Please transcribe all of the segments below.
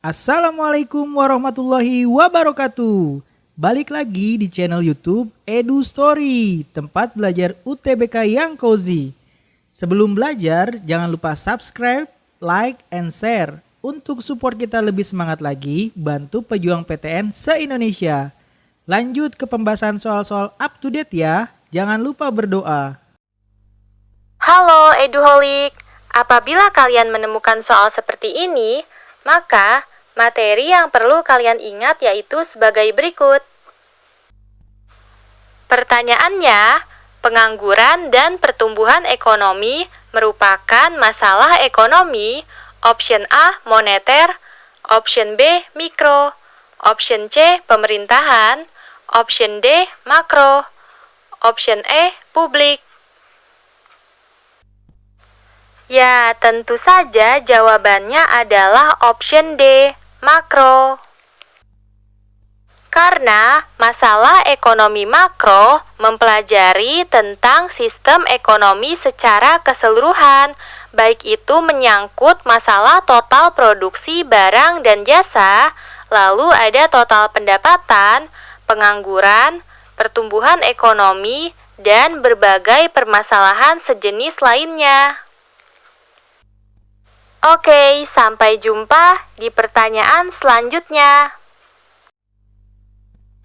Assalamualaikum warahmatullahi wabarakatuh. Balik lagi di channel YouTube Edu Story, tempat belajar UTBK yang cozy. Sebelum belajar, jangan lupa subscribe, like, and share. Untuk support kita lebih semangat lagi, bantu pejuang PTN se-Indonesia. Lanjut ke pembahasan soal-soal up to date ya. Jangan lupa berdoa. Halo Eduholik, apabila kalian menemukan soal seperti ini, maka materi yang perlu kalian ingat yaitu sebagai berikut. Pertanyaannya, pengangguran dan pertumbuhan ekonomi merupakan masalah ekonomi. Option A, moneter. Option B, mikro. Option C, pemerintahan. Option D, makro. Option E, publik. Ya, tentu saja jawabannya adalah option D, makro. Karena masalah ekonomi makro mempelajari tentang sistem ekonomi secara keseluruhan, baik itu menyangkut masalah total produksi barang dan jasa, lalu ada total pendapatan, pengangguran, pertumbuhan ekonomi, dan berbagai permasalahan sejenis lainnya. Oke, sampai jumpa di pertanyaan selanjutnya.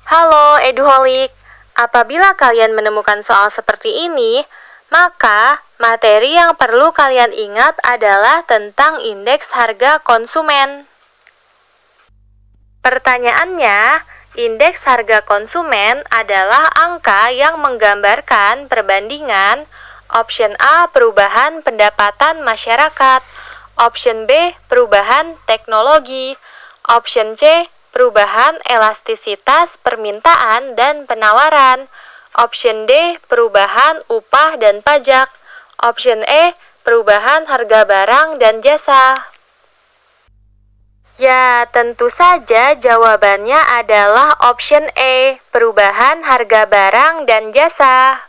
Halo Eduholik, apabila kalian menemukan soal seperti ini, maka materi yang perlu kalian ingat adalah tentang indeks harga konsumen. Pertanyaannya, indeks harga konsumen adalah angka yang menggambarkan perbandingan option A, perubahan pendapatan masyarakat, option B, perubahan teknologi. Option C, perubahan elastisitas permintaan dan penawaran. Option D, perubahan upah dan pajak. Option E, perubahan harga barang dan jasa. Ya, tentu saja jawabannya adalah option E, perubahan harga barang dan jasa.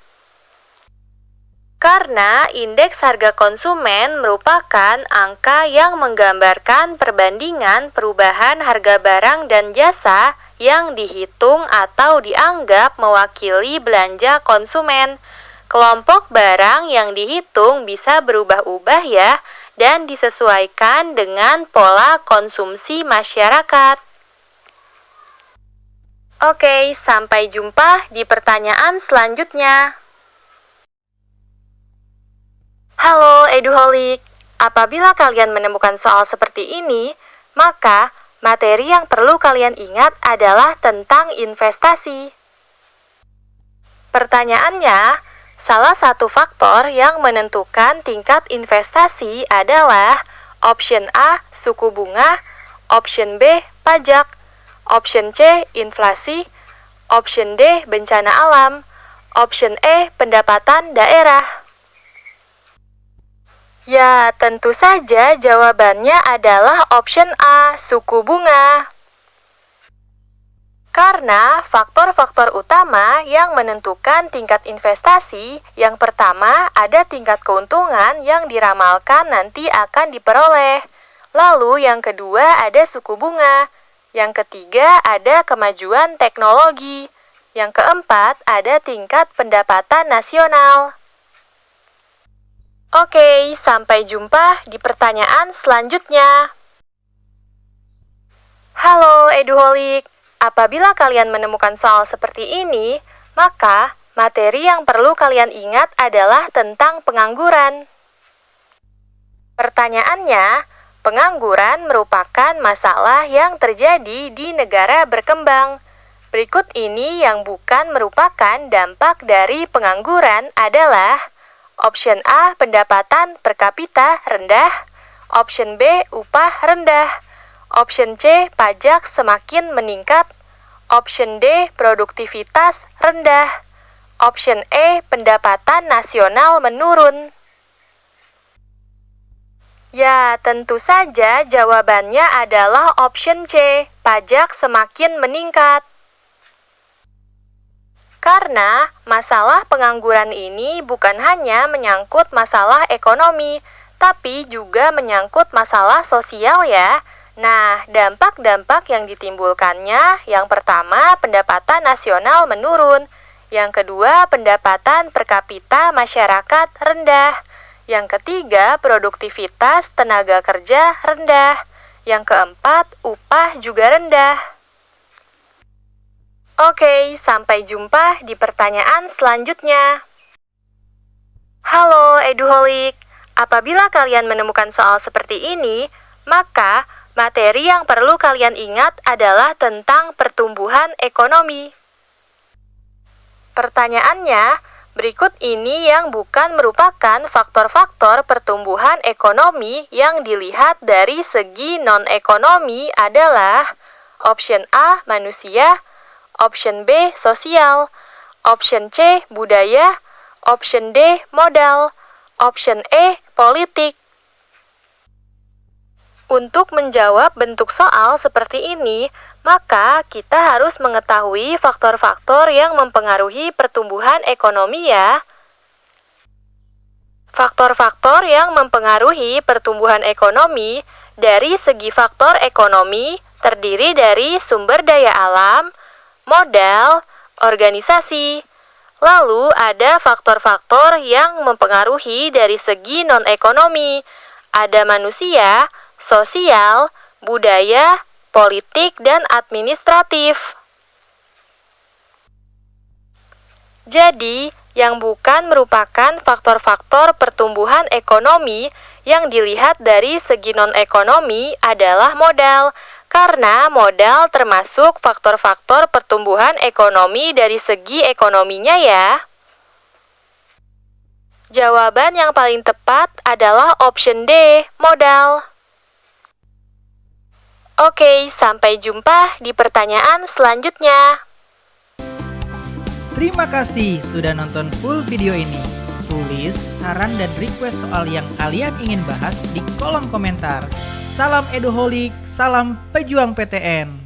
Karena indeks harga konsumen merupakan angka yang menggambarkan perbandingan perubahan harga barang dan jasa yang dihitung atau dianggap mewakili belanja konsumen. Kelompok barang yang dihitung bisa berubah-ubah ya, dan disesuaikan dengan pola konsumsi masyarakat. Oke, sampai jumpa di pertanyaan selanjutnya. Halo Eduholik, apabila kalian menemukan soal seperti ini, maka materi yang perlu kalian ingat adalah tentang investasi. Pertanyaannya, salah satu faktor yang menentukan tingkat investasi adalah option A, suku bunga, option B, pajak, option C, inflasi, option D, bencana alam, option E, pendapatan daerah. Ya, tentu saja jawabannya adalah option A, suku bunga. Karena faktor-faktor utama yang menentukan tingkat investasi, yang pertama ada tingkat keuntungan yang diramalkan nanti akan diperoleh. Lalu yang kedua ada suku bunga. Yang ketiga ada kemajuan teknologi. Yang keempat ada tingkat pendapatan nasional. Oke, sampai jumpa di pertanyaan selanjutnya. Halo Eduholik, apabila kalian menemukan soal seperti ini, maka materi yang perlu kalian ingat adalah tentang pengangguran. Pertanyaannya, pengangguran merupakan masalah yang terjadi di negara berkembang. Berikut ini yang bukan merupakan dampak dari pengangguran adalah option A, pendapatan per kapita rendah. Option B, upah rendah. Option C, pajak semakin meningkat. Option D, produktivitas rendah. Option E, pendapatan nasional menurun. Ya, tentu saja jawabannya adalah option C, pajak semakin meningkat. Karena masalah pengangguran ini bukan hanya menyangkut masalah ekonomi, tapi juga menyangkut masalah sosial ya. Nah, dampak-dampak yang ditimbulkannya, yang pertama, pendapatan nasional menurun. Yang kedua, pendapatan per kapita masyarakat rendah. Yang ketiga, produktivitas tenaga kerja rendah. Yang keempat, upah juga rendah. Oke, sampai jumpa di pertanyaan selanjutnya. Halo Eduholik, apabila kalian menemukan soal seperti ini, maka materi yang perlu kalian ingat adalah tentang pertumbuhan ekonomi. Pertanyaannya, berikut ini yang bukan merupakan faktor-faktor pertumbuhan ekonomi yang dilihat dari segi non-ekonomi adalah option A, manusia, option B, sosial, option C, budaya, option D, modal, option E, politik. Untuk menjawab bentuk soal seperti ini, maka kita harus mengetahui faktor-faktor yang mempengaruhi pertumbuhan ekonomi ya. Faktor-faktor yang mempengaruhi pertumbuhan ekonomi dari segi faktor ekonomi terdiri dari sumber daya alam, modal, organisasi. Lalu ada faktor-faktor yang mempengaruhi dari segi non-ekonomi. Ada manusia, sosial, budaya, politik, dan administratif. Jadi, yang bukan merupakan faktor-faktor pertumbuhan ekonomi yang dilihat dari segi non-ekonomi adalah modal, karena modal termasuk faktor-faktor pertumbuhan ekonomi dari segi ekonominya ya. Jawaban yang paling tepat adalah option D, modal. Oke, sampai jumpa di pertanyaan selanjutnya. Terima kasih sudah nonton full video ini. Tulis saran dan request soal yang kalian ingin bahas di kolom komentar. Salam Eduholik, salam pejuang PTN.